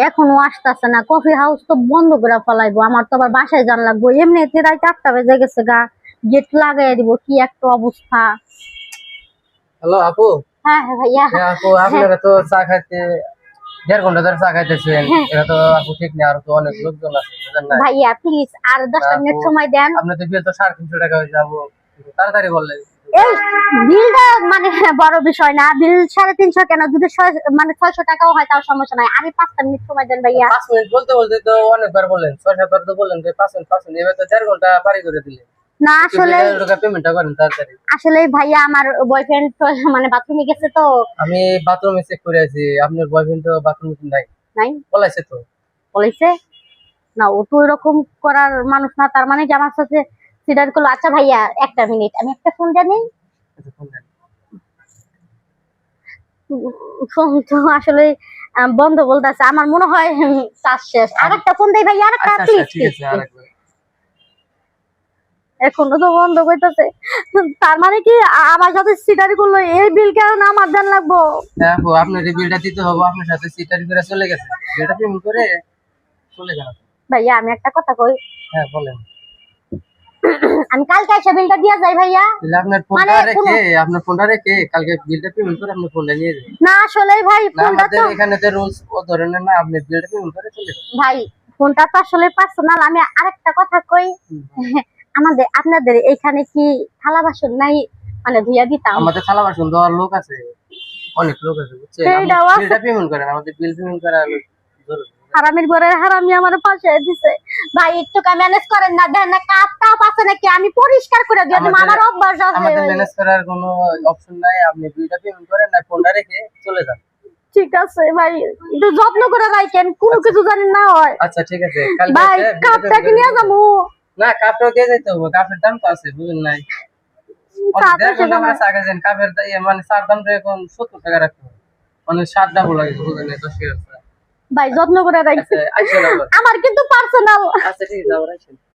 এখনো আসতেছে না, কফি হাউস তো বন্ধ করে ফেলাইবো, আমার তো আবার বাসায় যান লাগবো, এমনিতে রাত 8টা বেজে গেছে গা, গেট লাগাই দিব, কি একটা অবস্থা। হ্যালো আপু। হ্যাঁ হ্যাঁ ভাইয়া। হ্যাঁ আপু, আপনারা তো চা খাইতে 1.5 ঘন্টা ধরে চা খাইতেছেন, এটা তো আপু ঠিক নেই, আর তো অনেক লোকজন আছে বুঝলেন না। ভাইয়া প্লিজ আর 10টা মিনিট সময় দেন। আপনি তো বিয়ে তো 350 টাকা হয়ে যাবো, তাড়াতাড়ি বললেন। এই বিলটা মানে বড় বিষয় না, বিল 350 কেন, যদি মানে 600 টাকাও হয় তাও সমস্যা নাই, আমি 5টা মিনিট সময় দেন ভাইয়া। 5 মিনিট বলতে বলতে তো অনেকবার বললেন, 6-7 বার তো বললেন যে 5 মিনিট 5 মিনিট, এবার তো 1.5 ঘন্টা পারি করে দিলেন। না আসলে পেমেন্টটা করেন তাড়াতাড়ি। আসলে ভাইয়া আমার বয়ফ্রেন্ড মানে বাথরুমে গেছে তো। আমি বাথরুমে চেক করে আছি, আপনার বয়ফ্রেন্ড তো বাথরুমে নাই। নাই বলাইছে তো। বলেছে না, ও তো এরকম করার মানুষ না, তার মানে কি আমার সাথে সিটার করলো। আচ্ছা ভাইয়া 1টা মিনিট, আমি একটা ফোন জানি। আচ্ছা, ফোন দেন। ফোন তো আসলে বন্ধ বলতেছে, আমার মনে হয় কাজ শেষ। আরেকটা ফোন দেই ভাইয়া, আরেকটা আচ্ছা প্লিজ। ঠিক আছে, আরেকবার। এখনো তো বন্ধ কইতাছে, তার মানে কি আমার সাথে সিটারি করলো, এই বিল কেন আমার দেন লাগবো? হ্যাঁ আপু, আপনার এই বিলটা দিতে হবে, আপনার সাথে সিটারি করে চলে গেছে, বিলটা পেমেন্ট করে চলে যান। ভাইয়া আমি একটা কথা কই। হ্যাঁ বলেন। আমি কালকে এসে বিলটা দিয়া যাই ভাইয়া। তাহলে আপনার ফোনটা রেখে কালকে বিলটা পেমেন্ট করে আপনি ফোনটা নিয়ে যাবেন। না আসলে ভাই না, ফোনটা আমাদের তো এখানে তো রুলস ও ধরনের না, আপনি বিলটা পেমেন্ট করে চলে যাবেন। ভাই ফোনটা তো আসলে পার্সোনাল। আমি আরেকটা কথা কই, আপনাদের এখানে কি থালা বাসন নাই, মানে ধুইয়া দিতাম? আমাদের থালা বাসন দেওয়ার লোক আছে, অনেক লোক আছে বুঝছেন, আপনি সেইটাও আছে। বিলটা পেমেন্ট করেন, আমাদের বিল পেমেন্ট করা হলো জরুরি। হারামির ঘরে হারামি আমার পাশে দিছে। ভাই একটু ম্যানেজ করেন না, দেন না কাপ টাপ আছে নাকি, আমি পরিষ্কার করে দিয়ে দিব, আমার অভ্যাস আছে। আমাদের ম্যানেজ করার কোনো অপশন নাই, আপনি বিলটা পেমেন্ট করেন না, ফোনটা রেখে চলে যান। ঠিক আছে ভাই, একটু যত্ন করে রাখেন, কোনো কিছু জানি না হয়। আচ্ছা ঠিক আছে, কালকে ভাই এসে বিলটা কাপটা পেমেন্ট কি করে নিয়ে দিয়ে যাবো? যাবেন। না, কাপটাও দিয়ে যেতে হবে, কাপের দাম তো আছে বুঝেন নাই। তা তো 1.5 ঘন্টা সেটা আমরা চা খাইছেন, কাপের মানে চার দামটা এখন 70 টাকা রাখতে হবে, মানে 7 ডাবল লাগে বুঝেন নাই, 10 টাকা। ভাই যত্ন করে রাখছি, আচ্ছা আইসেন আবার। আমার কিন্তু পার্সোনাল। আচ্ছা ঠিক আছে, আবার আইসেন।